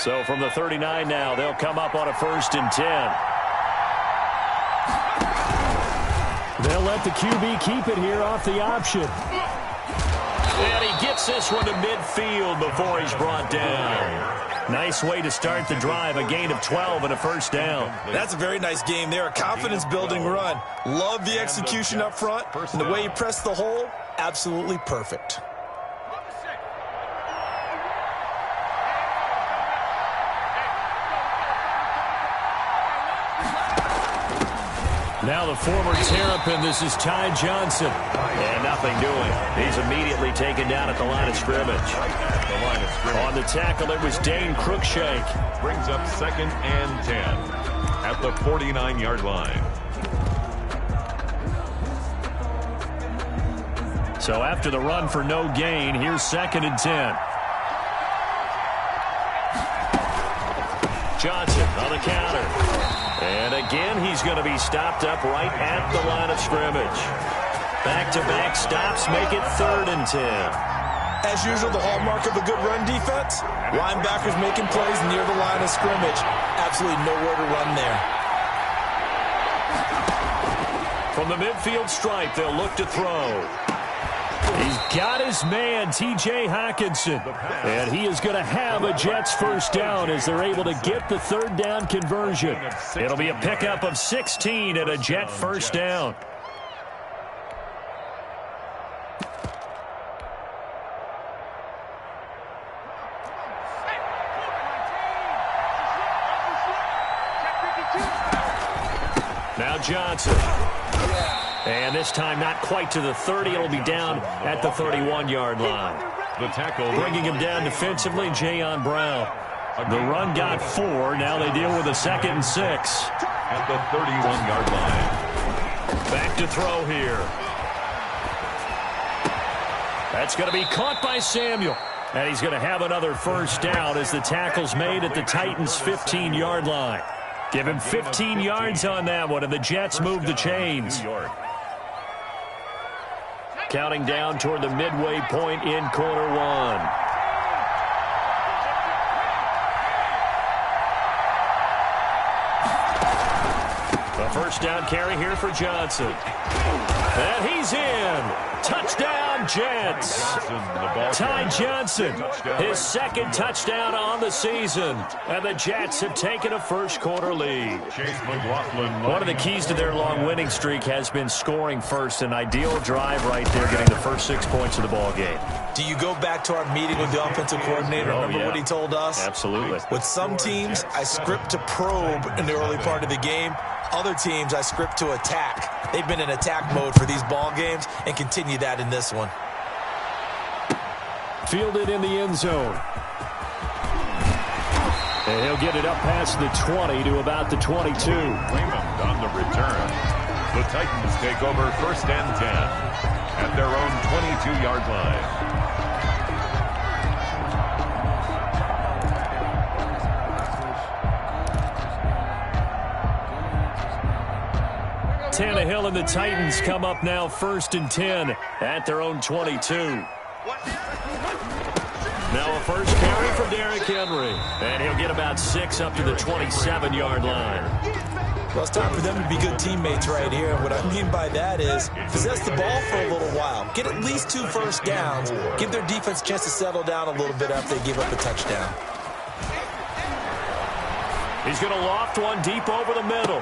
So from the 39 now, they'll come up on a 1st and 10. They'll let the QB keep it here off the option. And he gets this one to midfield before he's brought down. Nice way to start the drive, a gain of 12 and a 1st down. That's a very nice game there, a confidence-building run. Love the execution up front, and the way he pressed the hole, absolutely perfect. Now the former Terrapin, this is Ty Johnson. And nothing doing. He's immediately taken down at the line of scrimmage. On the tackle, it was Dane Cruikshank. Brings up 2nd and 10 at the 49-yard line. So after the run for no gain, here's 2nd and 10. Johnson on the counter. And again, he's going to be stopped up right at the line of scrimmage. Back-to-back stops make it 3rd and 10. As usual, the hallmark of a good run defense, linebackers making plays near the line of scrimmage. Absolutely nowhere to run there. From the midfield stripe, they'll look to throw. He's got his man, T.J. Hawkinson. And he is going to have a Jets 1st down as they're able to get the 3rd down conversion. It'll be a pickup of 16 and a Jet 1st down. Now Johnson. And this time not quite to the 30. It'll be down at the 31-yard line. The tackle. Bringing him down defensively, Jayon Brown. The run got 4. Now they deal with a 2nd and 6. At the 31-yard line. Back to throw here. That's going to be caught by Samuel. And he's going to have another 1st down as the tackle's made at the Titans' 15-yard line. Give him 15 yards on that one, and the Jets move the chains. Counting down toward the midway point in quarter 1. A 1st down carry here for Johnson. And he's in. Touchdown, Jets. Ty Johnson, his 2nd touchdown on the season. And the Jets have taken a 1st quarter lead. One of the keys to their long winning streak has been scoring first. An ideal drive right there, getting the first 6 points of the ball game. Do you go back to our meeting with the offensive coordinator? Remember what he told us? Absolutely. With some teams, I script to probe in the early part of the game. Other teams, I script to attack. They've been in attack mode for these ball games and continue that in this one. Fielded in the end zone. And he'll get it up past the 20 to about the 22. Raymond on the return. The Titans take over 1st and 10 at their own 22-yard line. Tannehill and the Titans come up now 1st and 10 at their own 22. Now a 1st carry for Derrick Henry. And he'll get about 6 up to the 27-yard line. Well, it's time for them to be good teammates right here. What I mean by that is possess the ball for a little while. Get at least 2 1st downs. Give their defense a chance to settle down a little bit after they give up a touchdown. He's going to loft one deep over the middle.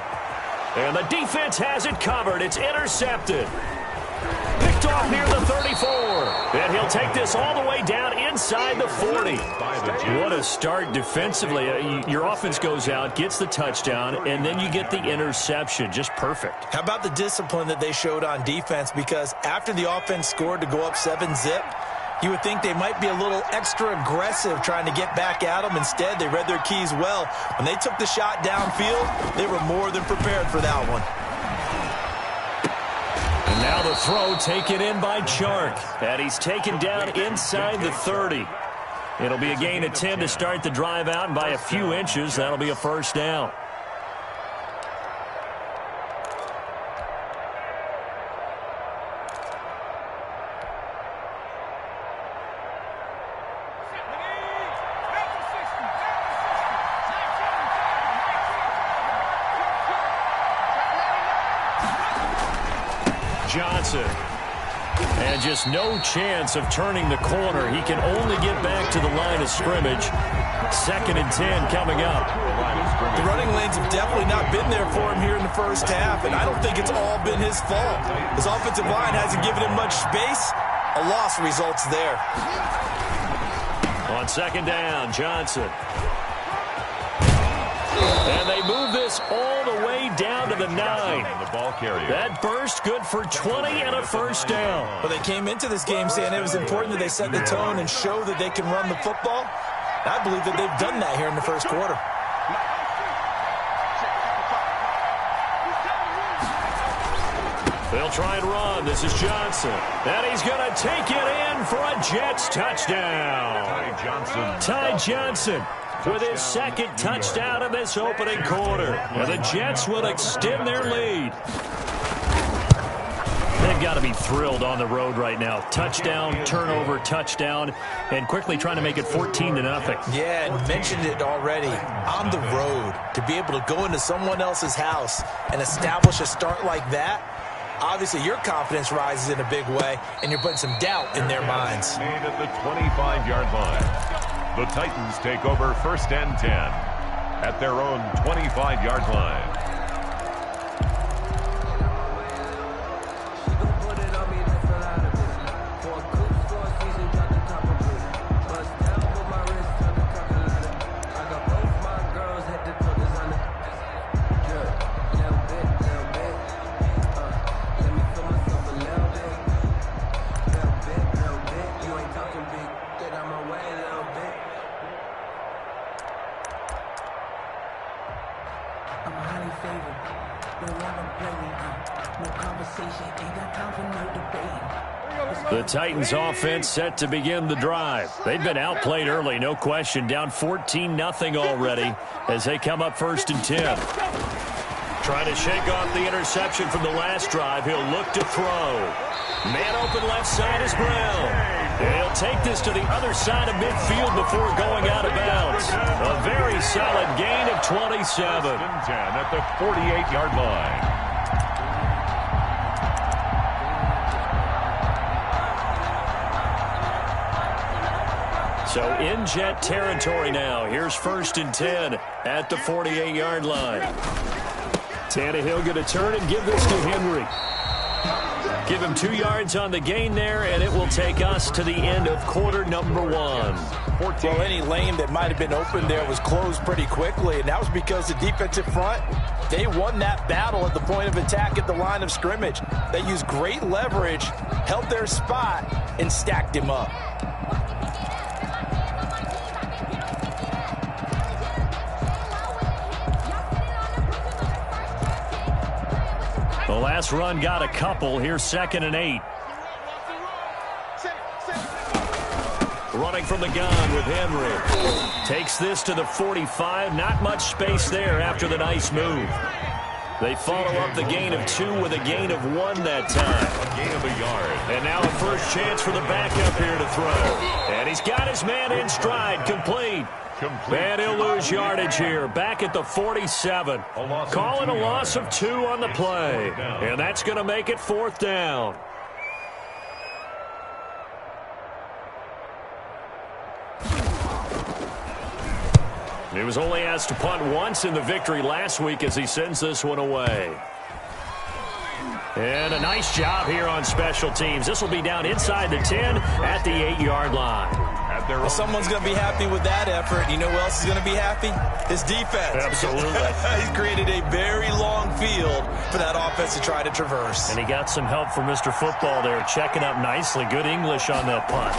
And the defense has it covered. It's intercepted. Picked off near the 34. And he'll take this all the way down inside the 40. What a start defensively. Your offense goes out, gets the touchdown, and then you get the interception. Just perfect. How about the discipline that they showed on defense? Because after the offense scored to go up 7-zip, you would think they might be a little extra aggressive trying to get back at them. Instead, they read their keys well. When they took the shot downfield, they were more than prepared for that one. And now the throw taken in by Chark. And he's taken down inside the 30. It'll be a gain of 10 to start the drive out, and by a few inches, that'll be a 1st down. Johnson. And just no chance of turning the corner. He can only get back to the line of scrimmage. 2nd and 10 coming up. The running lanes have definitely not been there for him here in the first half, and I don't think it's all been his fault. His offensive line hasn't given him much space. A loss results there. On 2nd down, Johnson. And they move this all the way down to the 9. The ball carrier. That burst good for 20 and a first down. Well, they came into this game saying it was important that they set the tone and show that they can run the football. I believe that they've done that here in the first quarter. They'll try and run. This is Johnson. And he's going to take it in for a Jets touchdown. Ty Johnson with his 2nd touchdown in this opening quarter. And the Jets will extend their lead. They've got to be thrilled on the road right now. Touchdown, turnover, touchdown, and quickly trying to make it 14-0. Yeah, and mentioned it already. On the road, to be able to go into someone else's house and establish a start like that, obviously your confidence rises in a big way, and you're putting some doubt in their minds. Made at the 25-yard line. The Titans take over 1st and 10 at their own 25-yard line. The Titans offense set to begin the drive. They've been outplayed early, no question. Down 14-0 already as they come up 1st and 10. Trying to shake off the interception from the last drive. He'll look to throw. Man open left side is Brown. And he'll take this to the other side of midfield before going out of bounds. A very solid gain of 27. 10 at the 48-yard line. So in Jet territory now. Here's 1st and 10 at the 48-yard line. Tannehill going to turn and give this to Henry. Give him 2 yards on the gain there, and it will take us to the end of quarter number 1. Well, any lane that might have been open there was closed pretty quickly, and that was because the defensive front, they won that battle at the point of attack at the line of scrimmage. They used great leverage, held their spot, and stacked him up. The last run got a couple. Here's 2nd and 8. Running from the gun with Henry. Takes this to the 45. Not much space there after the nice move. They follow up the gain of 2 with a gain of 1 that time. A gain of a yard. And now a first chance for the backup here to throw. And he's got his man in stride. Complete. And he'll lose yardage here. Back at the 47. Calling a loss of 2 on the play. And that's going to make it 4th down. He was only asked to punt once in the victory last week as he sends this one away. And a nice job here on special teams. This will be down inside the 10 at the 8-yard line. Well, someone's going to be happy with that effort. You know who else is going to be happy? His defense. Absolutely. He's created a very long field for that offense to try to traverse. And he got some help from Mr. Football there, checking up nicely. Good English on that punt.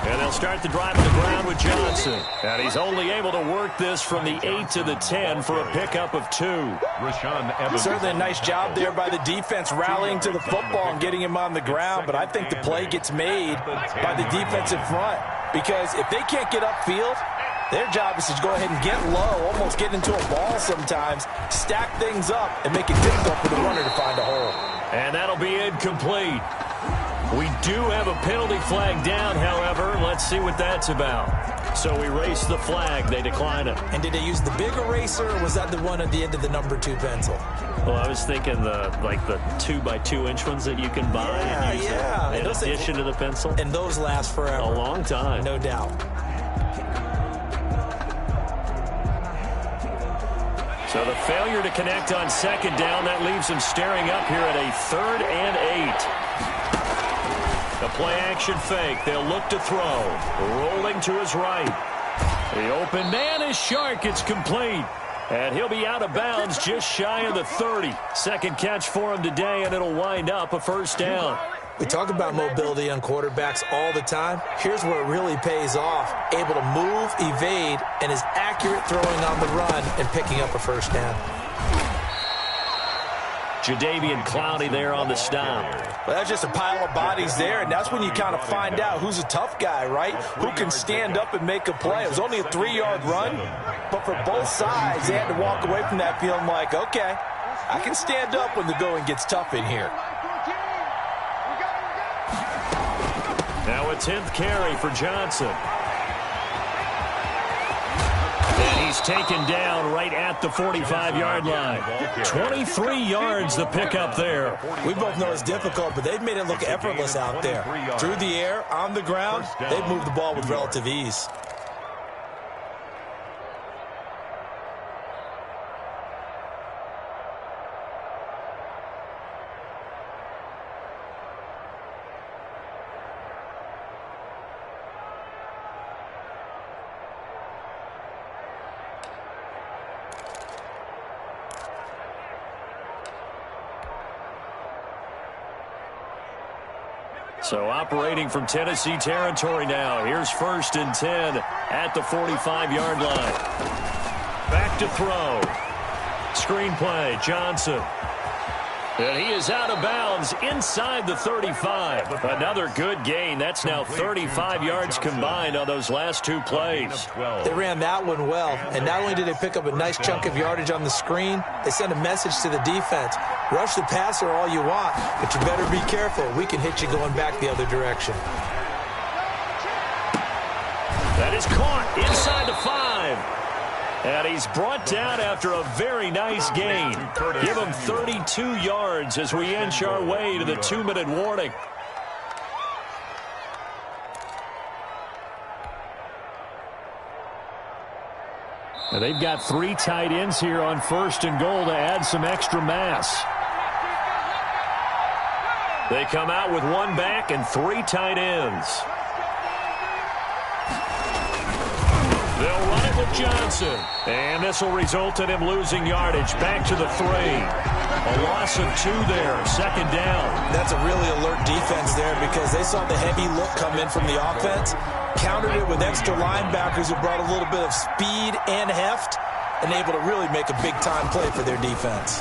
And they'll start the drive on the ground with Johnson. And he's only able to work this from the 8 to the 10 for a pickup of 2. Rashaan Evans. Certainly a nice job there by the defense rallying to the football and getting him on the ground. But I think the play gets made by the defensive front. Because if they can't get upfield, their job is to go ahead and get low, almost get into a ball sometimes, stack things up, and make it difficult for the runner to find a hole. And that'll be incomplete. We do have a penalty flag down, however. Let's see what that's about. So we race the flag. They decline it. And did they use the big eraser, or was that the one at the end of the number 2 pencil? Well, I was thinking the 2x2-inch ones that you can buy and use in addition to the pencil. And those last forever. A long time. No doubt. So the failure to connect on second down, that leaves him staring up here at a 3rd and 8. The play-action fake. They'll look to throw. Rolling to his right. The open man is Shark. It's complete. And he'll be out of bounds just shy of the 30. Second catch for him today, and it'll wind up a first down. We talk about mobility on quarterbacks all the time. Here's where it really pays off. Able to move, evade, and is accurate throwing on the run and picking up a first down. Jadeveon Clowney there on the stop. Well, that's just a pile of bodies there, and that's when you kind of find out who's a tough guy, right? Who can stand up and make a play. It was only a 3-yard run, but for both sides, they had to walk away from that feeling like, okay, I can stand up when the going gets tough in here. Now a 10th carry for Johnson. And he's taken down right at the 45-yard line. 23 yards the pickup there. We both know it's difficult, but they've made it look effortless out there. Through the air, on the ground, they've moved the ball with relative ease. So operating from Tennessee territory now. Here's 1st and 10 at the 45-yard line. Back to throw. Screen play, Johnson. And he is out of bounds inside the 35. Another good gain. That's now 35 yards combined on those last 2 plays. They ran that one well, and not only did they pick up a nice chunk of yardage on the screen, they sent a message to the defense. Rush the passer all you want, but you better be careful. We can hit you going back the other direction. That is caught inside the 5. And he's brought down after a very nice gain. Give him 32 yards as we inch our way to the 2-minute warning. And they've got 3 tight ends here on 1st and goal to add some extra mass. They come out with 1 back and 3 tight ends. They'll run it with Johnson. And this will result in him losing yardage. Back to the 3. A loss of 2 there. 2nd down. That's a really alert defense there because they saw the heavy look come in from the offense, countered it with extra linebackers who brought a little bit of speed and heft, and able to really make a big-time play for their defense.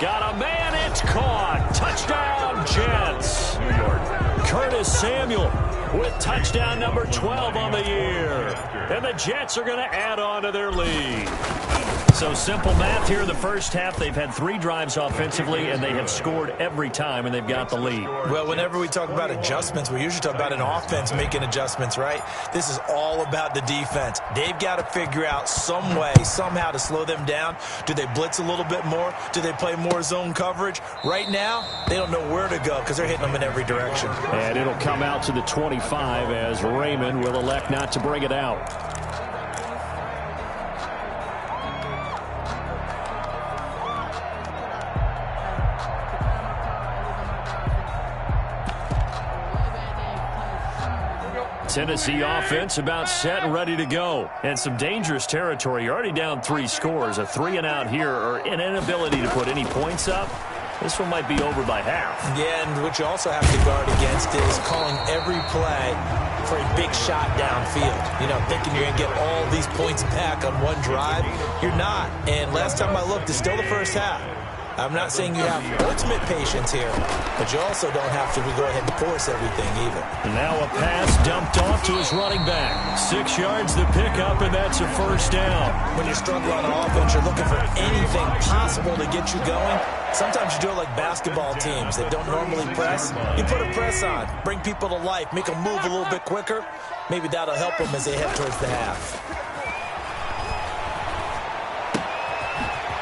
Got a man, it's caught. Touchdown, Jets. New York. Curtis Samuel with touchdown number 12 on the year. And the Jets are going to add on to their lead. So simple math here in the first half. They've had 3 drives offensively, and they have scored every time, and they've got the lead. Well, whenever we talk about adjustments, we usually talk about an offense making adjustments, right? This is all about the defense. They've got to figure out some way, somehow to slow them down. Do they blitz a little bit more? Do they play more zone coverage? Right now, they don't know where to go because they're hitting them in every direction. And it'll come out to the 25 as Raymond will elect not to bring it out. Tennessee offense about set and ready to go. And some dangerous territory. You're already down 3 scores. A 3-and-out here or an inability to put any points up. This one might be over by half. Yeah, and what you also have to guard against is calling every play for a big shot downfield. You know, thinking you're going to get all these points back on one drive. You're not. And last time I looked, it's still the first half. I'm not saying you have ultimate patience here, but you also don't have to go ahead and force everything either. And now a pass dumped off to his running back. 6 yards the pickup, and that's a first down. When you struggle on offense, you're looking for anything possible to get you going. Sometimes you do it like basketball teams that don't normally press. You put a press on, bring people to life, make them move a little bit quicker. Maybe that'll help them as they head towards the half.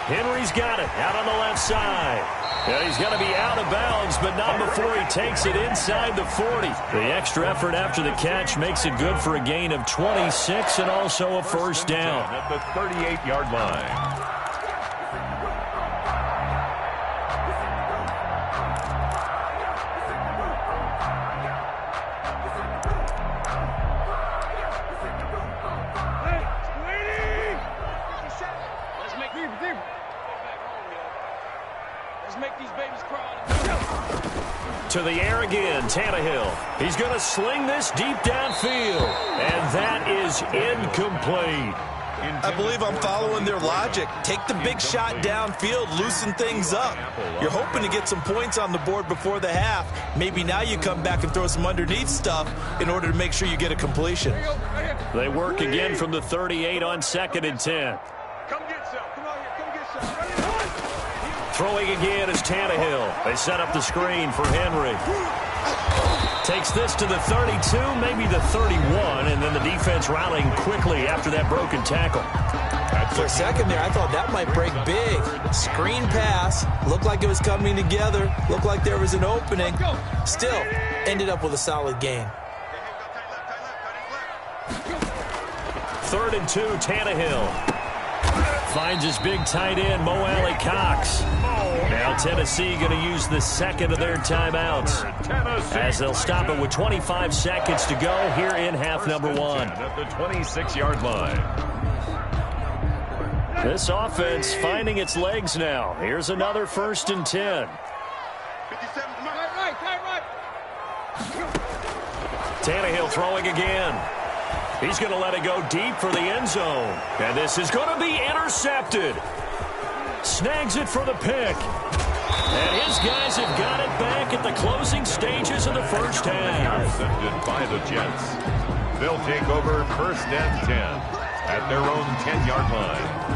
Henry's got it out on the left side. Yeah, he's going to be out of bounds, but not before he takes it inside the 40. The extra effort after the catch makes it good for a gain of 26 and also a first down. At the 38-yard line. To the air again, Tannehill. He's going to sling this deep downfield, and that is incomplete. I believe I'm following their logic. Take the big shot downfield, loosen things up. You're hoping to get some points on the board before the half. Maybe now you come back and throw some underneath stuff in order to make sure you get a completion. They work again from the 38 on 2nd and 10. Come get some. Come on here. Come get some. Throwing again is Tannehill. They set up the screen for Henry. Takes this to the 32, maybe the 31, and then the defense rallying quickly after that broken tackle. For a second there, I thought that might break big. Screen pass, looked like it was coming together, looked like there was an opening. Still, ended up with a solid gain. 3rd and 2, Tannehill. Finds his big tight end, Mo Alley Cox. Now Tennessee going to use the second of their timeouts as they'll stop it with 25 seconds to go here in half number 1. At the 26-yard line. This offense finding its legs now. Here's another 1st and 10. Tannehill throwing again. He's going to let it go deep for the end zone. And this is going to be intercepted. Snags it for the pick. And his guys have got it back at the closing stages of the first half. Intercepted by the Jets. They'll take over 1st and 10 at their own 10-yard line.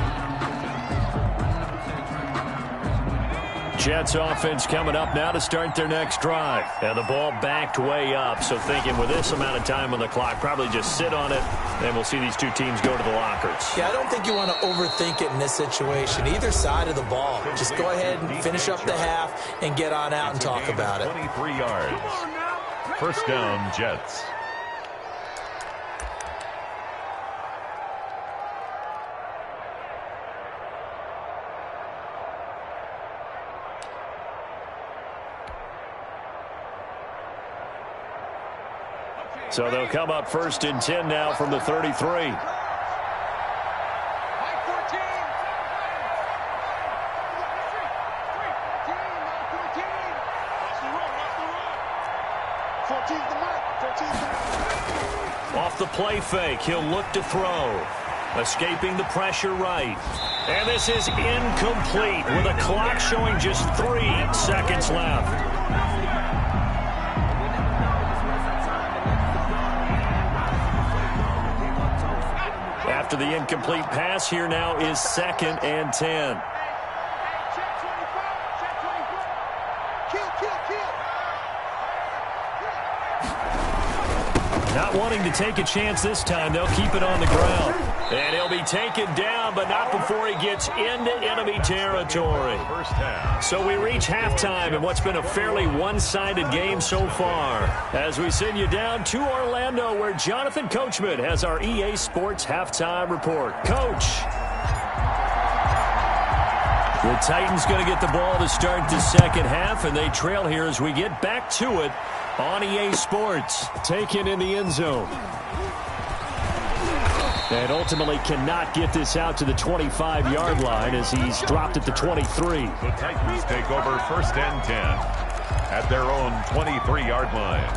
Jets offense coming up now to start their next drive. And the ball backed way up, so thinking with this amount of time on the clock, probably just sit on it, and we'll see these two teams go to the lockers. Yeah, I don't think you want to overthink it in this situation. Either side of the ball. Just go ahead and finish up the half and get on out and talk about it. 23 yards. First down, Jets. So they'll come up 1st and 10 now from the 33. Off the play fake, he'll look to throw. Escaping the pressure right. And this is incomplete with a clock showing just 3 seconds left. After the incomplete pass, here now is 2nd and 10. Not wanting to take a chance this time, they'll keep it on the ground. And he'll be taken down, but not before he gets into enemy territory. First half. So we reach halftime in what's been a fairly one-sided game so far. As we send you down to Orlando, where Jonathan Coachman has our EA Sports Halftime Report. Coach. The Titans going to get the ball to start the second half, and they trail here as we get back to it on EA Sports. Taken in the end zone. And ultimately cannot get this out to the 25-yard line as he's dropped at the 23. The Titans take over 1st and 10 at their own 23-yard line.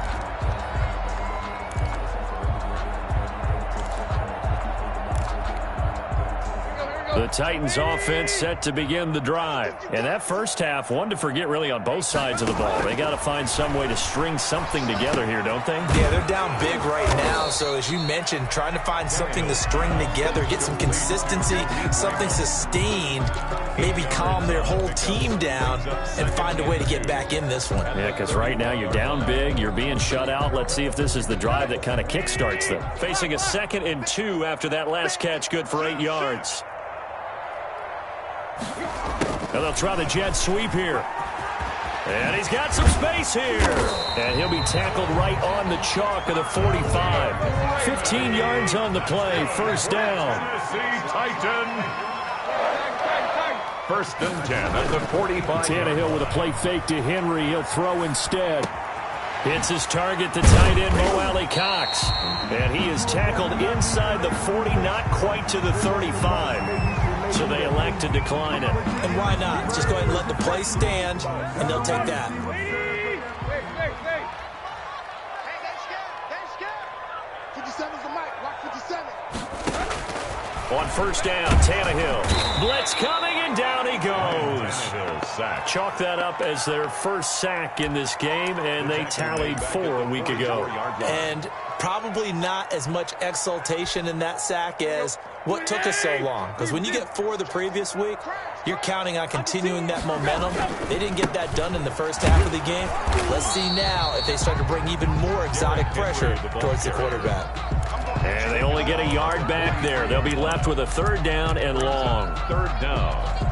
The Titans offense set to begin the drive. And that first half, one to forget really on both sides of the ball. They got to find some way to string something together here, don't they? Yeah, they're down big right now. So as you mentioned, trying to find something to string together, get some consistency, something sustained, maybe calm their whole team down and find a way to get back in this one. Yeah, because right now you're down big, you're being shut out. Let's see if this is the drive that kind of kickstarts them. Facing a 2nd and 2 after that last catch, good for 8 yards. And they'll try the jet sweep here. And he's got some space here. And he'll be tackled right on the chalk of the 45. 15 yards on the play, first down. Tennessee Titan. 1st and 10 at the 45. Tannehill with a play fake to Henry. He'll throw instead. Hits his target, the tight end, Mo Alley Cox. And he is tackled inside the 40, not quite to the 35. So they elect to decline it. And why not? Just go ahead and let the play stand, and they'll take that. Hey, they scared. 57's the mic. Watch 57. On first down, Tannehill. Blitz coming, and down he goes. Sack. Chalk that up as their first sack in this game, and they tallied 4 a week ago. And probably not as much exultation in that sack as what took us so long. Because when you get 4 the previous week, you're counting on continuing that momentum. They didn't get that done in the first half of the game. Let's see now if they start to bring even more exotic pressure towards the quarterback. And they only get a yard back there. They'll be left with a 3rd down and long. 3rd down.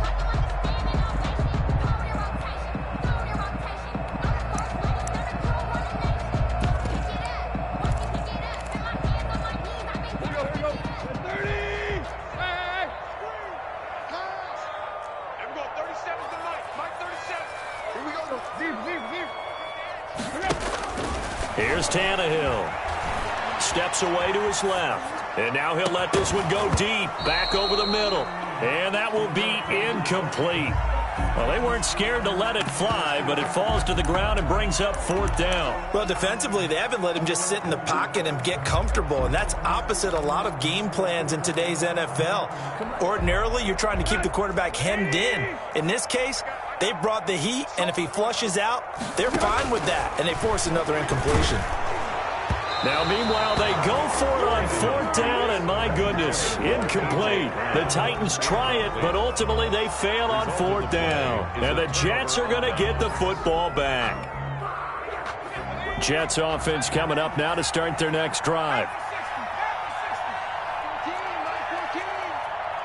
Here's Tannehill. Steps away to his left. And now he'll let this one go deep, back over the middle. And that will be incomplete. Well, they weren't scared to let it fly, but it falls to the ground and brings up 4th down. Well, defensively, they haven't let him just sit in the pocket and get comfortable, and that's opposite a lot of game plans in today's NFL. Ordinarily, you're trying to keep the quarterback hemmed in. In this case, they brought the heat, and if he flushes out, they're fine with that, and they force another incompletion. Now, meanwhile, they go for it on 4th down, and my goodness, incomplete. The Titans try it, but ultimately they fail on 4th down. And the Jets are going to get the football back. Jets offense coming up now to start their next drive.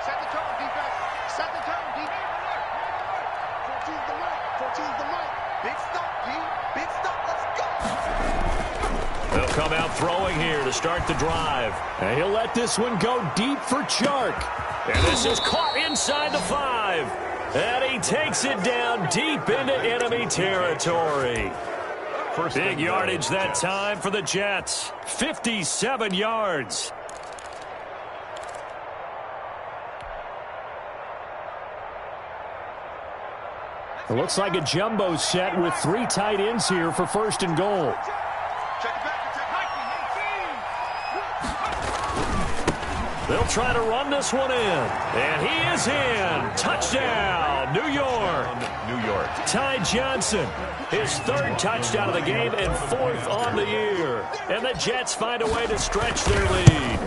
Set the tone, defense. Set the tone, defense. 14's the mic. 14's the mic. Big stop, D. Big stop. Let's go. They'll come out throwing here to start the drive. And he'll let this one go deep for Chark. And this is caught inside the 5. And he takes it down deep into enemy territory. Big yardage that time for the Jets. 57 yards. It looks like a jumbo set with 3 tight ends here for 1st and goal. They'll try to run this one in. And he is in. Touchdown, New York. Ty Johnson, his 3rd touchdown of the game and 4th on the year. And the Jets find a way to stretch their lead.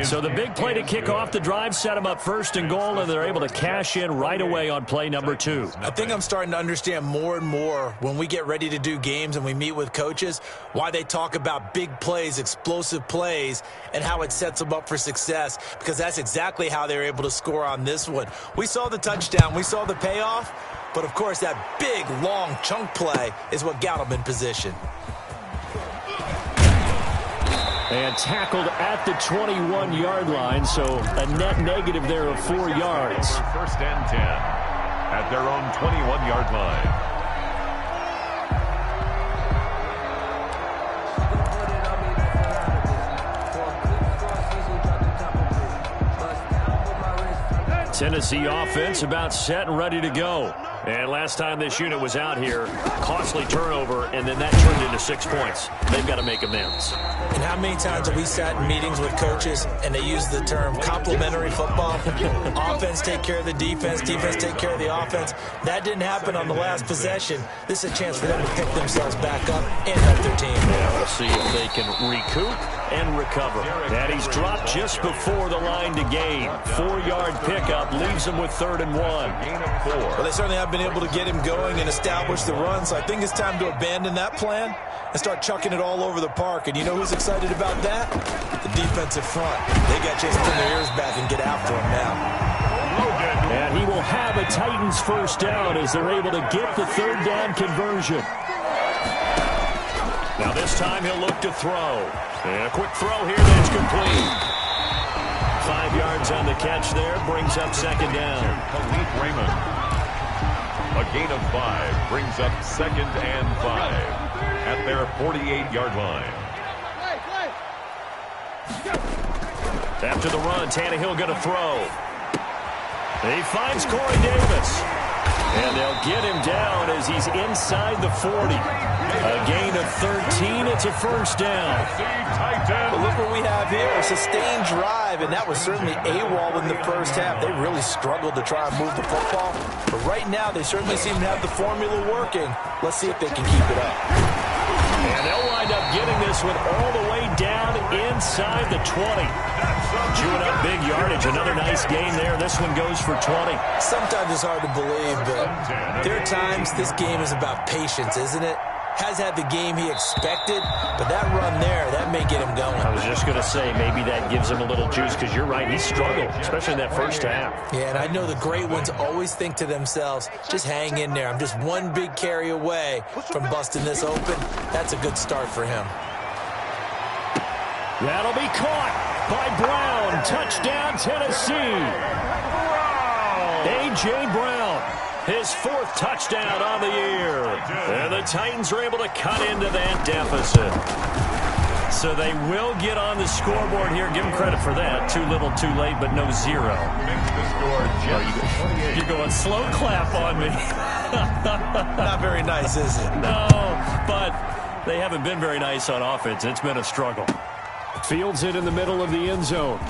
So the big play to kick off the drive set them up 1st and goal, and they're able to cash in right away on play number 2. I think I'm starting to understand more and more when we get ready to do games and we meet with coaches why they talk about big plays, explosive plays, and how it sets them up for success, because that's exactly how they were able to score on this one. We saw the touchdown. We saw the payoff. But, of course, that big, long chunk play is what got them in position. And tackled at the 21-yard line, so a net negative there of 4 yards. 1st and 10 at their own 21-yard line. Tennessee offense about set and ready to go. And last time this unit was out here, costly turnover, and then that turned into 6 points. They've got to make amends. And how many times have we sat in meetings with coaches and they use the term complementary football? Offense take care of the defense, defense take care of the offense. That didn't happen on the last possession. This is a chance for them to pick themselves back up and help their team. Yeah, we'll see if they can recoup and recover. And he's dropped just before the line to gain. 4-yard pickup leaves him with 3rd and 1. Gain of 4. Well, they certainly have been able to get him going and establish the run, so I think it's time to abandon that plan and start chucking it all over the park. And you know who's excited about that? The defensive front. They got just turn their ears back and get after him now. And he will have a Titans first down as they're able to get the 3rd down conversion. Now this time he'll look to throw. And a quick throw here that's complete. 5 yards on the catch there, brings up 2nd down. Khalif Raymond. A gain of 5 brings up 2nd and 5 at their 48-yard line. After the run, Tannehill going to throw. He finds Corey Davis. And they'll get him down as he's inside the 40. A gain of 13. It's a first down. But look what we have here. A sustained drive, and that was certainly AWOL in the first half. They really struggled to try and move the football. But right now, they certainly seem to have the formula working. Let's see if they can keep it up. And they'll wind up getting this one all the way down inside the 20. Chewing up big yardage. Another nice gain there. This one goes for 20. Sometimes it's hard to believe, but there are times this game is about patience, isn't it? Has had the game he expected, but that run there, that may get him going. I was just going to say, maybe that gives him a little juice, because you're right, he struggled, especially in that first half. Yeah, and I know the great ones always think to themselves, just hang in there. I'm just one big carry away from busting this open. That's a good start for him. That'll be caught by Brown. Touchdown, Tennessee. A.J. Brown. His 4th touchdown on the year. And the Titans are able to cut into that deficit. So they will get on the scoreboard here. Give them credit for that. Too little, too late, but no 0. Makes the score just You're going slow clap on me. Not very nice, is it? No, but they haven't been very nice on offense. It's been a struggle. Fields it in the middle of the end zone.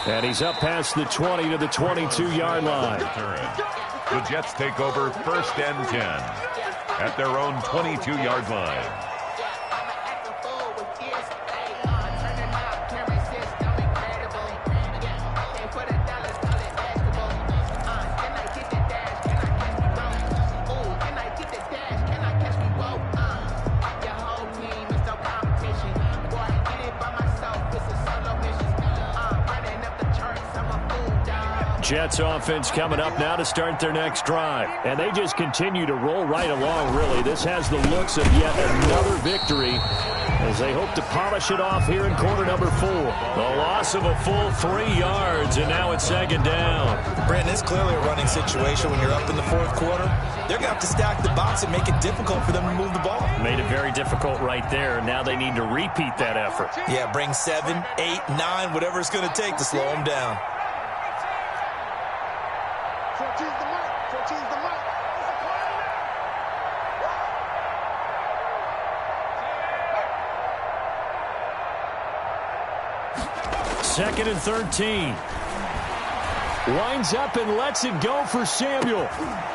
And he's up past the 20 to the 22-yard line. The Jets take over 1st and 10 at their own 22-yard line. Jets offense coming up now to start their next drive. And they just continue to roll right along, really. This has the looks of yet another victory as they hope to polish it off here in quarter number 4. The loss of a full 3 yards, and now it's 2nd down. Brandon, it's clearly a running situation when you're up in the 4th quarter. They're going to have to stack the box and make it difficult for them to move the ball. Made it very difficult right there. Now they need to repeat that effort. Yeah, bring 7, 8, 9, whatever it's going to take to slow them down. 14's the mic. 14's the mic. Second and 13. Winds up and lets it go for Samuel.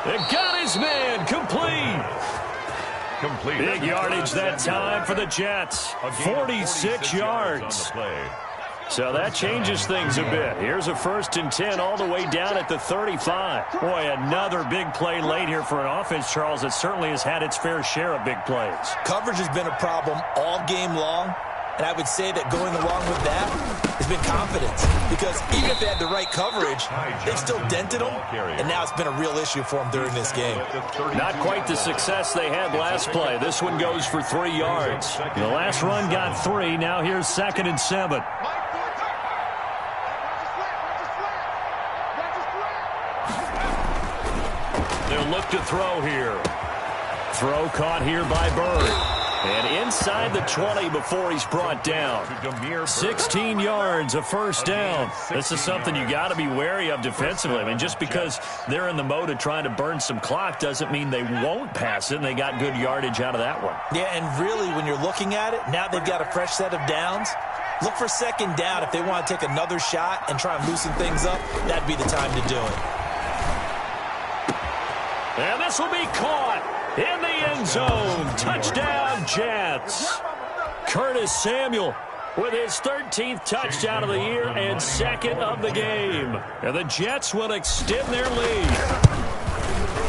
It got his man. Complete. Big yardage that time for the Jets. 46 yards. So that changes things a bit. Here's a 1st and 10 all the way down at the 35. Boy, another big play late here for an offense, Charles, that certainly has had its fair share of big plays. Coverage has been a problem all game long, and I would say that going along with that has been confidence. Because even if they had the right coverage, they've still dented them, and now it's been a real issue for them during this game. Not quite the success they had last play. This one goes for 3 yards. The last run got 3. Now here's 2nd and 7. They'll look to throw here. Throw caught here by Bird. And inside the 20 before he's brought down. 16 yards, a first down. This is something you got to be wary of defensively. I mean, just because they're in the mode of trying to burn some clock doesn't mean they won't pass it, and they got good yardage out of that one. Yeah, and really, when you're looking at it, now they've got a fresh set of downs. Look for second down. If they want to take another shot and try and loosen things up, that'd be the time to do it. And this will be caught in the end zone. Touchdown, Jets. Curtis Samuel with his 13th touchdown of the year and second of the game. And the Jets will extend their lead.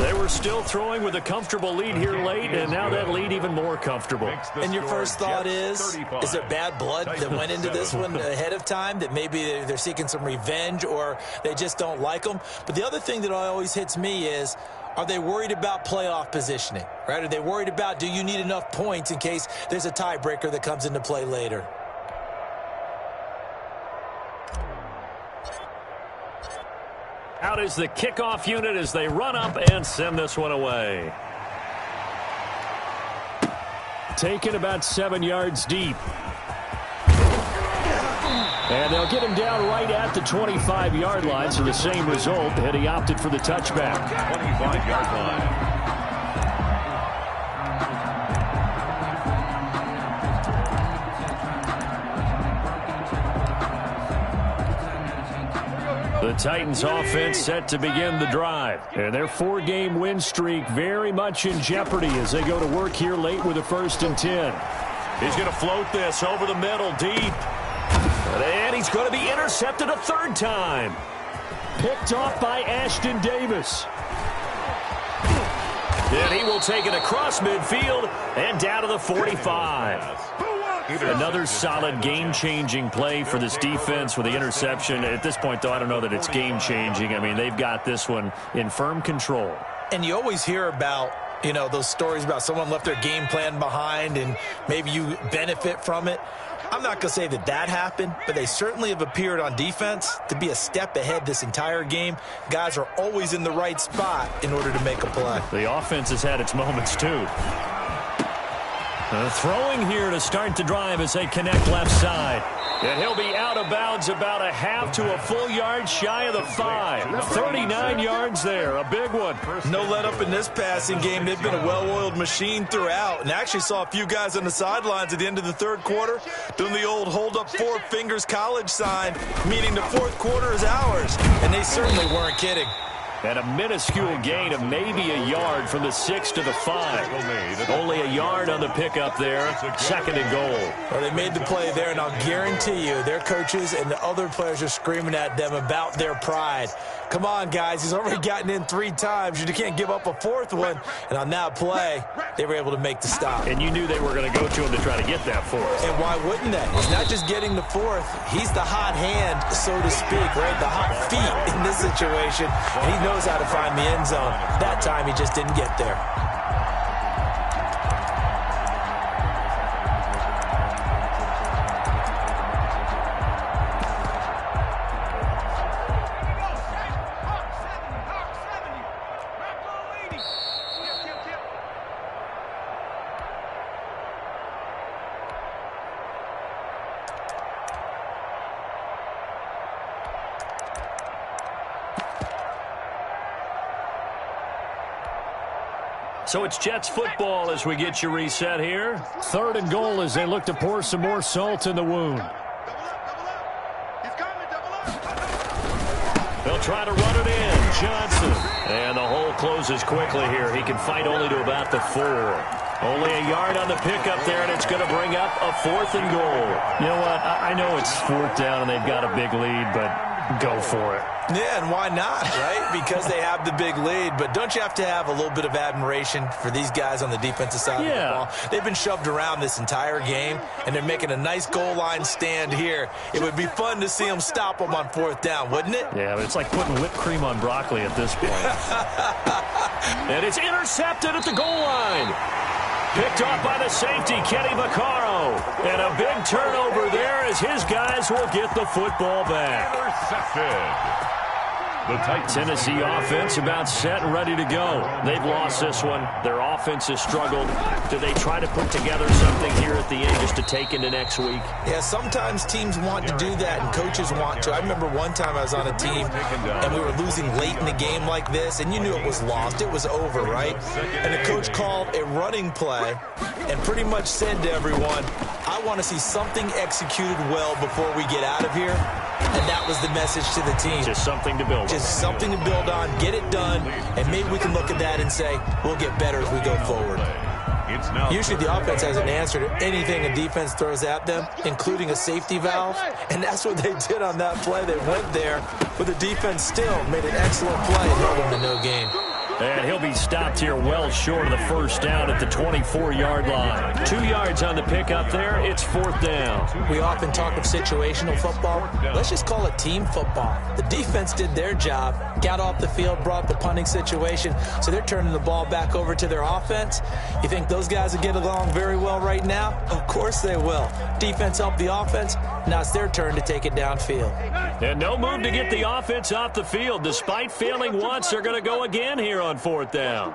They were still throwing with a comfortable lead here late, and now that lead even more comfortable. And your first thought is there bad blood that went into this one ahead of time, that maybe they're seeking some revenge or they just don't like them? But the other thing that always hits me is, are they worried about playoff positioning, right? Are they worried about, do you need enough points in case there's a tiebreaker that comes into play later? Out is the kickoff unit as they run up and send this one away. Taken about 7 yards deep. And they'll get him down right at the 25-yard line, so the same result, and he opted for the touchback. 25-yard line. The Titans offense set to begin the drive. And their 4-game win streak very much in jeopardy as they go to work here late with a 1st and 10. He's going to float this over the middle deep. And he's going to be intercepted a 3rd time. Picked off by Ashton Davis. And he will take it across midfield and down to the 45. Another solid game-changing play for this defense with the interception. At this point, though, I don't know that it's game-changing. I mean, they've got this one in firm control. And you always hear about, you know, those stories about someone left their game plan behind and maybe you benefit from it. I'm not going to say that that happened, but they certainly have appeared on defense to be a step ahead this entire game. Guys are always in the right spot in order to make a play. The offense has had its moments, too. Throwing here to start the drive as they connect left side. And he'll be out of bounds about a half to a full yard shy of the 5. 39 yards there, a big one. No let up in this passing game. They've been a well-oiled machine throughout. And actually saw a few guys on the sidelines at the end of the 3rd quarter doing the old hold up 4 fingers college sign, meaning the 4th quarter is ours. And they certainly weren't kidding. And a minuscule gain of maybe a yard from the 6 to the 5. Only a yard on the pickup there. 2nd and goal. Well, they made the play there, and I'll guarantee you their coaches and the other players are screaming at them about their pride. Come on, guys. He's already gotten in 3 times. You can't give up a 4th one. And on that play, they were able to make the stop. And you knew they were going to go to him to try to get that 4th. And why wouldn't they? He's not just getting the 4th. He's the hot hand, so to speak, right? The hot feet in this situation. And he knows how to find the end zone. That time, he just didn't get there. So it's Jets football as we get you reset here. 3rd and goal as they look to pour some more salt in the wound. They'll try to run it in. Johnson. And the hole closes quickly here. He can fight only to about the 4. Only a yard on the pickup there, and it's going to bring up a 4th and goal. You know what? I know it's 4th down and they've got a big lead, but go for it. Yeah, and why not, right? Because they have the big lead. But don't you have to have a little bit of admiration for these guys on the defensive side of the ball? They've been shoved around this entire game, and they're making a nice goal line stand here. It would be fun to see them stop them on 4th down, wouldn't it? Yeah, but it's like putting whipped cream on broccoli at this point. And it's intercepted at the goal line. Picked off by the safety, Kenny Vaccaro. And a big turnover there as his guys will get the football back. Intercepted. The Titans. Tennessee offense about set and ready to go. They've lost this one. Their offense has struggled. Do they try to put together something here at the end just to take into next week? Yeah, sometimes teams want to do that and coaches want to. I remember one time I was on a team and we were losing late in the game like this, and you knew it was lost. It was over, right? And the coach called a running play and pretty much said to everyone, I want to see something executed well before we get out of here. And that was the message to the team. Just something to build on. Just something to build on, get it done, and maybe we can look at that and say, we'll get better as we go forward. Usually the offense has an answer to anything a defense throws at them, including a safety valve, and that's what they did on that play. They went there, but the defense still made an excellent play and held them to no gain. And he'll be stopped here well short of the first down at the 24-yard line. 2 yards on the pickup there. It's 4th down. We often talk of situational football. Let's just call it team football. The defense did their job, got off the field, brought the punting situation, so they're turning the ball back over to their offense. You think those guys will get along very well right now? Of course they will. Defense helped the offense. Now it's their turn to take it downfield. And no move to get the offense off the field. Despite failing once, they're going to go again here on 4th down.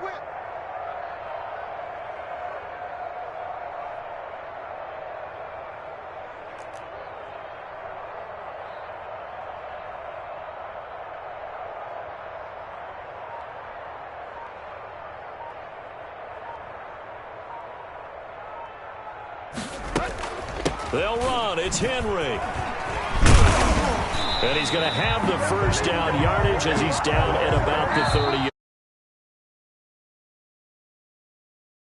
They'll run. It's Henry. And he's going to have the first down yardage as he's down at about the 30.